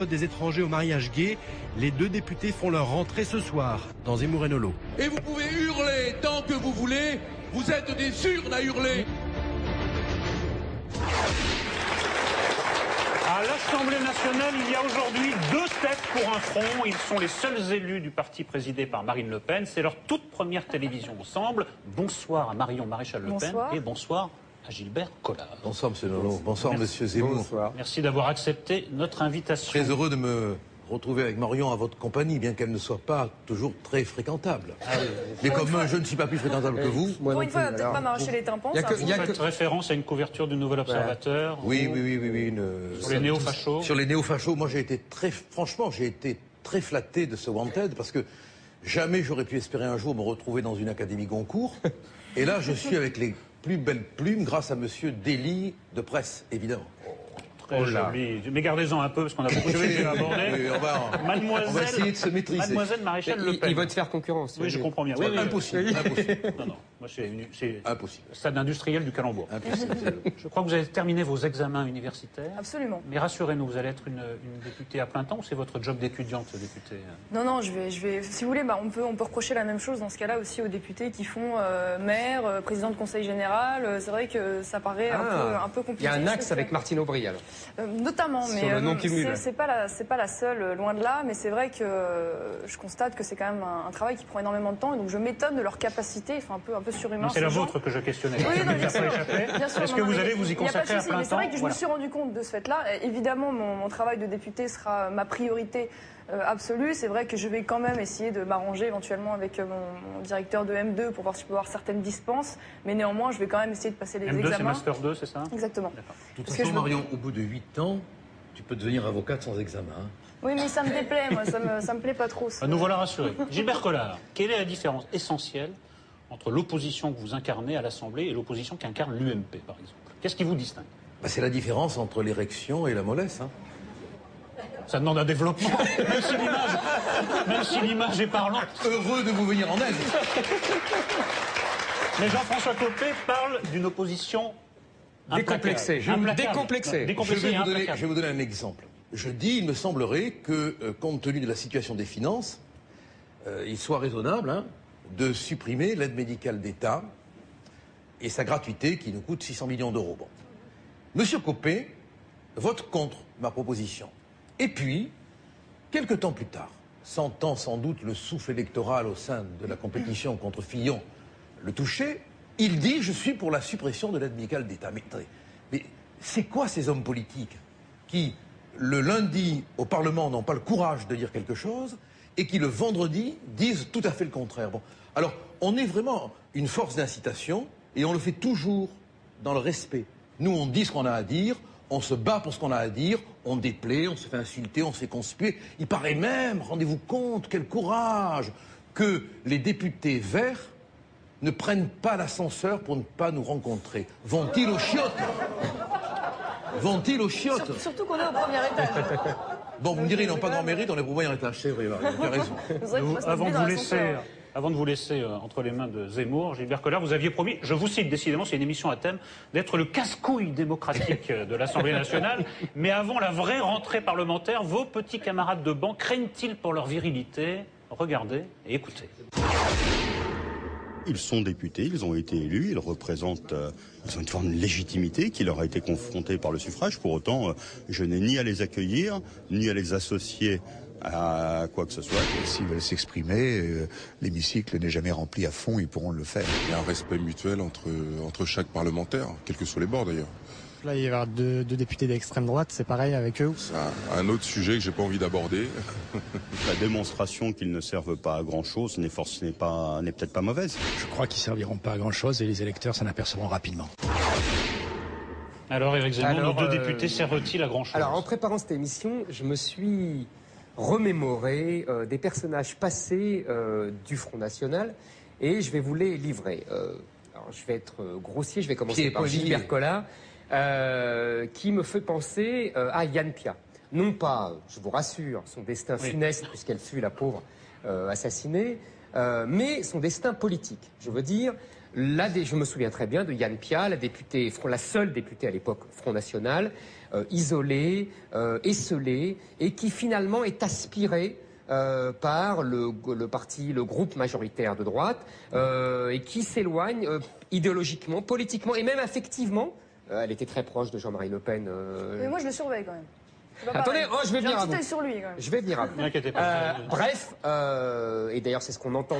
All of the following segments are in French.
Des étrangers au mariage gay, les deux députés font leur rentrée ce soir dans Zemmour et Nolo. Et vous pouvez hurler tant que vous voulez, vous êtes des urnes à hurler. À l'Assemblée nationale, il y a aujourd'hui deux têtes pour un front. Ils sont les seuls élus du parti présidé par Marine Le Pen. C'est leur toute première télévision ensemble. Bonsoir à Marion Maréchal-Le Pen et bonsoir à Gilbert Collard. Bonsoir Monsieur Nolo, bonsoir Monsieur Zemmour. Bonsoir. Merci d'avoir accepté notre invitation. Très heureux de me retrouver avec Marion à votre compagnie, bien qu'elle ne soit pas toujours très fréquentable. Mais comme je ne suis pas plus fréquentable que vous... Pour une fois, peut-être pas m'arracher les tympans. Vous faites référence à une couverture du Nouvel Observateur. Oui. Sur les néo-fachos. Sur les néo-fachos, moi j'ai été très flatté de ce Wanted, parce que jamais j'aurais pu espérer un jour me retrouver dans une académie Goncourt. Et là, je suis avec les plus belles plumes grâce à Monsieur Dely de Presse, évidemment. Très joli. Mais gardez-en un peu, parce qu'on a beaucoup de sujets à aborder. On va essayer de se maîtriser. Mademoiselle Maréchal Le Pen. Il va te faire concurrence. Oui, je comprends bien. Oui, impossible. Non. Moi, c'est Impossible. stade industriel du calembour. Je crois que vous avez terminé vos examens universitaires. Absolument. Mais rassurez-nous, vous allez être une députée à plein temps ou c'est votre job d'étudiante, députée? Non, je vais. Si vous voulez, on peut reprocher la même chose dans ce cas-là aussi aux députés qui font maire, président de conseil général. C'est vrai que ça paraît un peu compliqué. Il y a un axe avec Martine Aubry, alors. Notamment, sur le non-cumul. C'est pas la seule, loin de là, mais c'est vrai que je constate que c'est quand même un travail qui prend énormément de temps, et donc je m'étonne de leur capacité, un peu surhumain. C'est la vôtre que je questionnais. Oui, bien sûr. Est-ce que vous allez vous y consacrer à plein temps? Mais c'est vrai que je me suis rendu compte de ce fait-là. Évidemment, mon travail de député sera ma priorité absolue. C'est vrai que je vais quand même essayer de m'arranger éventuellement avec mon directeur de M2 pour voir si je peux avoir certaines dispenses. Mais néanmoins, je vais quand même essayer de passer les M2, examens. c'est Master 2, c'est ça? Exactement. De toute façon, Marion, au bout de 8 ans, tu peux devenir avocate sans examen. Oui, mais ça me déplaît, moi. Ça me plaît pas trop. Nous voilà rassurés. Gilbert Collard, quelle est la différence essentielle entre l'opposition que vous incarnez à l'Assemblée et l'opposition qu'incarne l'UMP, par exemple? Qu'est-ce qui vous distingue? C'est la différence entre l'érection et la mollesse. Ça demande un développement, même si l'image est parlante. Heureux de vous venir en aide. Mais Jean-François Copé parle d'une opposition décomplexée. Décomplexée. Je vais vous donner un exemple. Je dis, il me semblerait que, compte tenu de la situation des finances, il soit raisonnable de supprimer l'aide médicale d'État et sa gratuité qui nous coûte 600 millions d'euros. Bon. Monsieur Copé vote contre ma proposition. Et puis, quelque temps plus tard, sentant sans doute le souffle électoral au sein de la compétition contre Fillon le toucher, il dit « Je suis pour la suppression de l'aide médicale d'État ». Mais c'est quoi ces hommes politiques qui, le lundi au Parlement, n'ont pas le courage de dire quelque chose et qui, le vendredi, disent tout à fait le contraire? Bon. Alors, on est vraiment une force d'incitation et on le fait toujours dans le respect. Nous, on dit ce qu'on a à dire, on se bat pour ce qu'on a à dire, on déplaît, on se fait insulter, on se fait conspuer. Il paraît même, rendez-vous compte, quel courage, que les députés verts ne prennent pas l'ascenseur pour ne pas nous rencontrer. Vont-ils aux chiottes? Vont-ils aux chiottes? Surtout qu'on est au premier étage. Bon, vous me direz, ils n'ont pas grand mérite, on est au premier étage, c'est vrai, tu as raison. Avant de vous laisser entre les mains de Zemmour, Gilbert Collard, vous aviez promis, je vous cite décidément, c'est une émission à thème, d'être le casse-couille démocratique de l'Assemblée nationale. Mais avant la vraie rentrée parlementaire, vos petits camarades de banc craignent-ils pour leur virilité? Regardez et écoutez. Ils sont députés, ils ont été élus, ils représentent, ils ont une forme de légitimité qui leur a été confrontée par le suffrage. Pour autant, je n'ai ni à les accueillir, ni à les associer à quoi que ce soit. S'ils veulent s'exprimer, l'hémicycle n'est jamais rempli à fond, ils pourront le faire. Il y a un respect mutuel entre chaque parlementaire, quels que soient les bords d'ailleurs. Là, il va y avoir deux députés d'extrême droite, c'est pareil avec eux? C'est un autre sujet que j'ai pas envie d'aborder. La démonstration qu'ils ne servent pas à grand-chose n'est peut-être pas mauvaise. Je crois qu'ils serviront pas à grand-chose et les électeurs s'en apercevront rapidement. Alors, Éric Zemmour, nos deux députés servent-ils à grand-chose? Alors, en préparant cette émission, je me suis remémoré des personnages passés du Front National et je vais vous les livrer. Alors, je vais être grossier, je vais commencer par Gilbert Collard. Qui me fait penser à Yann Piat. Non pas, je vous rassure, son destin funeste, puisqu'elle fut la pauvre assassinée, mais son destin politique. Je veux dire, Je me souviens très bien de Yann Pia, la seule députée à l'époque Front National, isolée, esseulée, et qui finalement est aspirée par le groupe majoritaire de droite, et qui s'éloigne idéologiquement, politiquement et même affectivement. Elle était très proche de Jean-Marie Le Pen. Mais moi, je le surveille quand même. Attendez, je vais venir à vous. Sur lui, quand même. Je vais venir à vous. N'inquiétez pas. Bref, et d'ailleurs c'est ce qu'on entend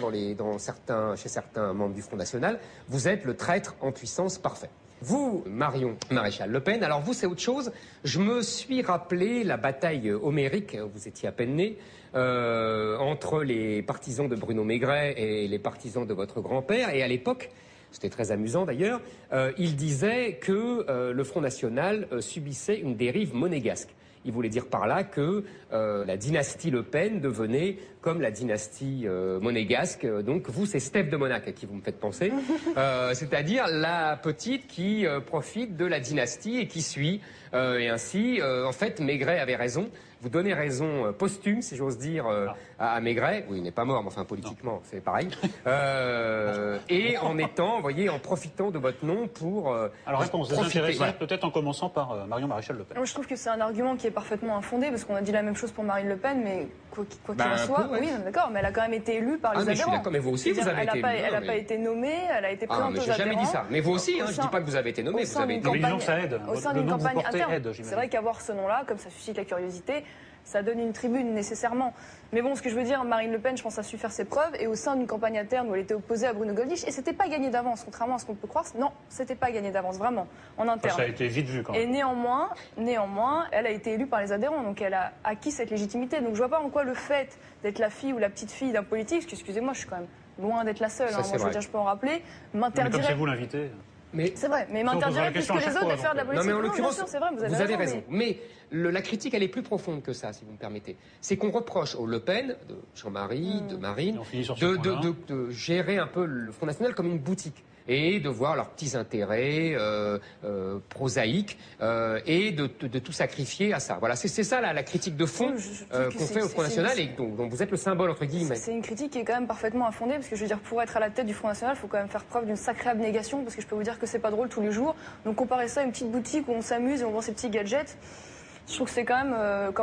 chez certains membres du Front National, vous êtes le traître en puissance parfait. Vous, Marion Maréchal Le Pen, alors vous c'est autre chose. Je me suis rappelé la bataille homérique, vous étiez à peine né, entre les partisans de Bruno Maigret et les partisans de votre grand-père. Et à l'époque, c'était très amusant d'ailleurs, il disait que le Front National subissait une dérive monégasque. Il voulait dire par là que la dynastie Le Pen devenait comme la dynastie monégasque. Donc vous, c'est Steph de Monac à qui vous me faites penser. C'est-à-dire la petite qui profite de la dynastie et qui suit. Et ainsi, en fait, Maigret avait raison. Vous donnez raison posthume, si j'ose dire, à Maigret. Oui, il n'est pas mort, mais enfin, politiquement, c'est pareil. Et en étant, vous voyez, en profitant de votre nom pour Alors, réponse désintéressée, peut-être en commençant par Marion Maréchal Le Pen. Moi, je trouve que c'est un argument qui est parfaitement infondé, parce qu'on a dit la même chose pour Marine Le Pen, mais quoi qu'il en soit, oui, d'accord, mais elle a quand même été élue par les adhérents. Je suis d'accord, mais vous aussi, vous avez été élue. Elle n'a pas été nommée, elle a été présentée aux adhérents. J'ai jamais dit ça. Mais vous aussi, je ne dis pas que vous avez été nommée, vous avez été élue. Ça aide. Au sein d'une campagne interne. C'est vrai qu'avoir ce nom-là, comme ça suscite la curiosité, ça donne une tribune nécessairement. Mais bon, ce que je veux dire, Marine Le Pen, je pense, a su faire ses preuves. Et au sein d'une campagne interne où elle était opposée à Bruno Gollnisch, et c'était pas gagné d'avance, contrairement à ce qu'on peut croire. Non, c'était pas gagné d'avance, vraiment, en interne. Ça a été vite vu quand même. Et néanmoins, elle a été élue par les adhérents, donc elle a acquis cette légitimité. Donc je vois pas en quoi le fait d'être la fille ou la petite fille d'un politique, parce que excusez-moi, je suis quand même loin d'être la seule. Moi, je veux dire, je peux en rappeler, m'interdirait. Comme c'est vous l'invité. C'est vrai, mais m'interdirait plus que les autres de faire de la politique. Non, mais en l'occurrence, c'est vrai, vous avez raison. Mais la critique, elle est plus profonde que ça, si vous me permettez. C'est qu'on reproche au Le Pen, de Jean-Marie, de Marine, de gérer un peu le Front National comme une boutique. Et de voir leurs petits intérêts prosaïques et de tout sacrifier à ça. Voilà, c'est ça la critique de fond qu'on fait au Front National et dont vous êtes le symbole, entre guillemets. C'est une critique qui est quand même parfaitement infondée, parce que je veux dire, pour être à la tête du Front National, il faut quand même faire preuve d'une sacrée abnégation, parce que je peux vous dire que c'est pas drôle tous les jours. Donc comparer ça à une petite boutique où on s'amuse et on vend ses petits gadgets, je trouve que c'est quand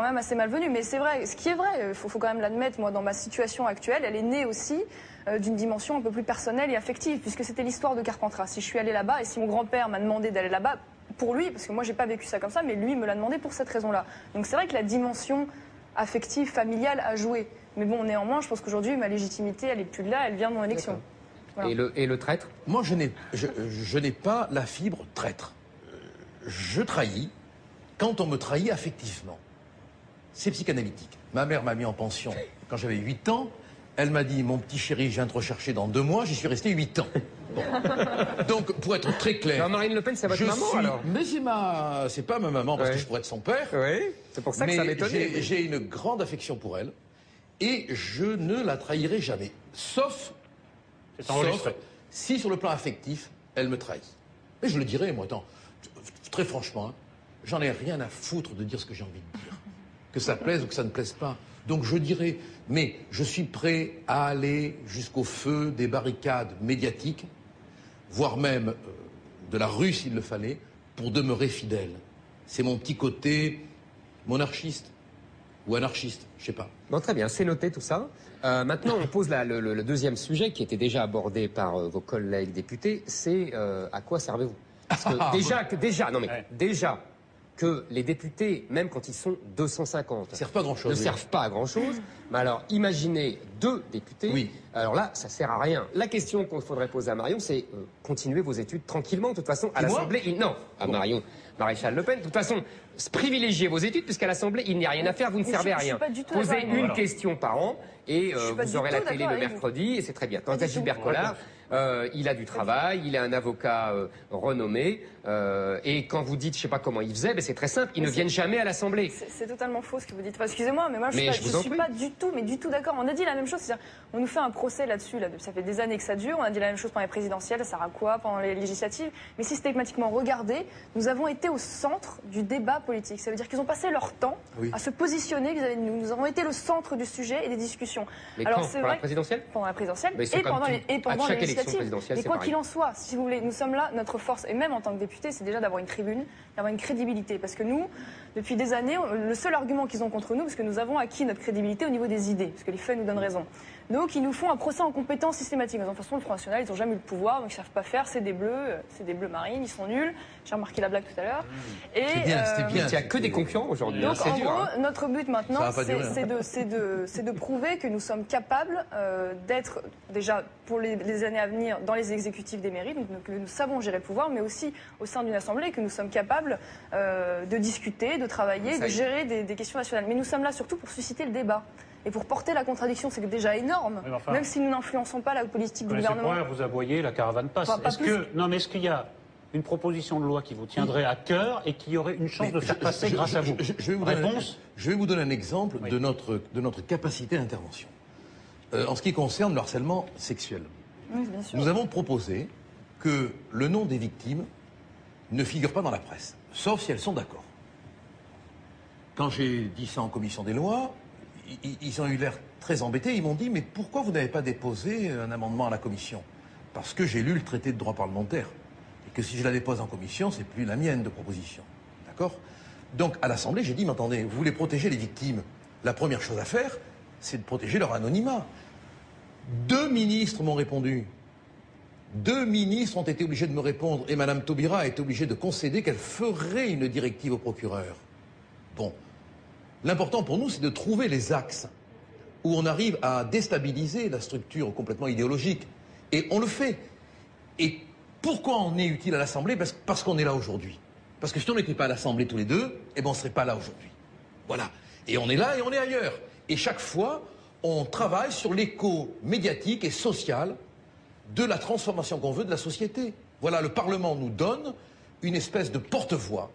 même assez malvenu. Mais c'est vrai, ce qui est vrai, il faut quand même l'admettre, moi, dans ma situation actuelle, elle est née aussi d'une dimension un peu plus personnelle et affective, puisque c'était l'histoire de Carpentras. Si je suis allée là-bas et si mon grand-père m'a demandé d'aller là-bas, pour lui, parce que moi j'ai pas vécu ça comme ça, mais lui me l'a demandé pour cette raison-là. Donc c'est vrai que la dimension affective, familiale a joué. Mais bon, néanmoins, je pense qu'aujourd'hui, ma légitimité, elle est plus de là, elle vient de mon élection. Voilà. Et le traître? Moi, je n'ai pas la fibre traître. Je trahis quand on me trahit affectivement. C'est psychanalytique. Ma mère m'a mis en pension quand j'avais 8 ans. Elle m'a dit, mon petit chéri, je viens te rechercher dans 2 mois. J'y suis resté 8 ans. Bon. Donc, pour être très clair... Marine Le Pen, c'est votre maman, alors? Mais c'est pas ma maman, parce que je pourrais être son père. Oui, c'est pour ça que ça m'étonnait. J'ai une grande affection pour elle. Et je ne la trahirai jamais. Sauf si, sur le plan affectif, elle me trahit. Et je le dirai, moi, très franchement, hein, j'en ai rien à foutre de dire ce que j'ai envie de dire. Que ça plaise ou que ça ne plaise pas. Donc je dirais, mais je suis prêt à aller jusqu'au feu des barricades médiatiques, voire même de la rue s'il le fallait, pour demeurer fidèle. C'est mon petit côté monarchiste ou anarchiste, je sais pas. Bon, très bien, c'est noté tout ça. Maintenant, on pose le deuxième sujet qui était déjà abordé par vos collègues députés, c'est à quoi servez-vous? Parce que déjà que les députés, même quand ils sont 250, ne servent pas à grand-chose. Mais alors, imaginez 2 députés. Oui. Alors là, ça sert à rien. La question qu'il faudrait poser à Marion, c'est continuer vos études tranquillement. De toute façon, à l'Assemblée, Marion Maréchal Le Pen. De toute façon, privilégiez vos études, puisqu'à l'Assemblée, il n'y a rien à faire, vous ne servez à rien. Posez une question par an et vous aurez la télé le mercredi et c'est très bien. Quant à Gilbert Collard, il a du travail, il est un avocat renommé et quand vous dites, je sais pas comment il faisait, c'est très simple, ils ne viennent jamais à l'Assemblée. C'est totalement faux ce que vous dites. Excusez-moi, mais moi je suis pas du tout d'accord. On a dit la même chose, on nous fait un procès là-dessus, ça fait des années que ça dure, on a dit la même chose pendant les présidentielles, ça sert à quoi pendant les législatives, mais systématiquement, regardez, nous avons été au centre du débat politique. Ça veut dire qu'ils ont passé leur temps à se positionner vis-à-vis de nous. Nous avons été le centre du sujet et des discussions. Mais alors, pendant la présidentielle? Pendant la présidentielle et pendant les législatives. législatives. présidentielle, Mais c'est quoi pareil. qu'il en soit, si vous voulez, nous sommes là, notre force, et même en tant que député, c'est déjà d'avoir une tribune, d'avoir une crédibilité. Parce que nous, depuis des années, le seul argument qu'ils ont contre nous, parce que nous avons acquis notre crédibilité au niveau des idées, parce que les faits nous donnent raison. Donc ils nous font un procès en compétence systématique. De toute façon, le Front National, ils n'ont jamais eu le pouvoir, donc ils ne savent pas faire, c'est des bleus marines, ils sont nuls. J'ai remarqué la blague tout à l'heure. Et C'était bien. Il n'y a que des concurrents aujourd'hui. donc C'est en dur, gros, hein. notre but maintenant, Ça va pas durer, hein. c'est de prouver que nous sommes capables d'être déjà pour les années à venir dans les exécutifs des mairies, donc que nous savons gérer le pouvoir, mais aussi au sein d'une assemblée, que nous sommes capables de discuter, de travailler, de gérer des questions nationales. Mais nous sommes là surtout pour susciter le débat. Et pour porter la contradiction, c'est déjà énorme, Oui, enfin, même si nous n'influençons pas la politique du gouvernement. Vous aboyez, la caravane passe. Enfin, pas Est-ce qu'il y a une proposition de loi qui vous tiendrait à cœur et qui aurait une chance de faire passer grâce à vous? Je vais vous donner un exemple de notre capacité d'intervention. En ce qui concerne le harcèlement sexuel, Oui, bien sûr. nous avons proposé que le nom des victimes ne figure pas dans la presse, sauf si elles sont d'accord. Quand j'ai dit ça en commission des lois, ils ont eu l'air très embêtés. Ils m'ont dit « Mais pourquoi vous n'avez pas déposé un amendement à la commission ?» Parce que j'ai lu le traité de droit parlementaire. Et que si je la dépose en commission, c'est plus la mienne de proposition. D'accord? Donc à l'Assemblée, j'ai dit « Mais attendez, vous voulez protéger les victimes. La première chose à faire, c'est de protéger leur anonymat. » 2 ministres m'ont répondu. 2 ministres ont été obligés de me répondre. Et Mme Taubira a été obligée de concéder qu'elle ferait une directive au procureur. Bon. L'important pour nous, c'est de trouver les axes où on arrive à déstabiliser la structure complètement idéologique. Et on le fait. Et pourquoi on est utile à l'Assemblée? Parce qu'on est là aujourd'hui. Parce que si on n'était pas à l'Assemblée tous les deux, eh ben on ne serait pas là aujourd'hui. Voilà. Et on est là et on est ailleurs. Et chaque fois, on travaille sur l'écho médiatique et social de la transformation qu'on veut de la société. Voilà, le Parlement nous donne une espèce de porte-voix.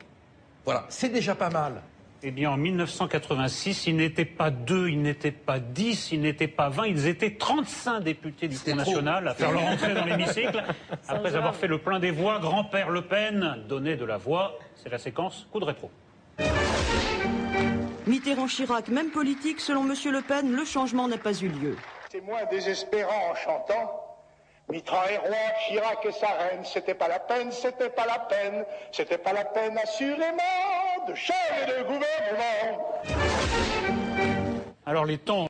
Voilà, c'est déjà pas mal. Eh bien, en 1986, ils n'étaient pas 2, ils n'étaient pas 10, ils n'étaient pas 20, ils étaient 35 députés du Front National à faire leur entrée dans l'hémicycle. Après avoir fait le plein des voix, grand-père Le Pen donnait de la voix. C'est la séquence coup de rétro. Mitterrand-Chirac, même politique, selon M. Le Pen, le changement n'a pas eu lieu. C'est moins désespérant en chantant. Mitterrand est roi, Chirac est sa reine, c'était pas la peine, c'était pas la peine, c'était pas la peine assurément de changer de gouvernement. Alors les temps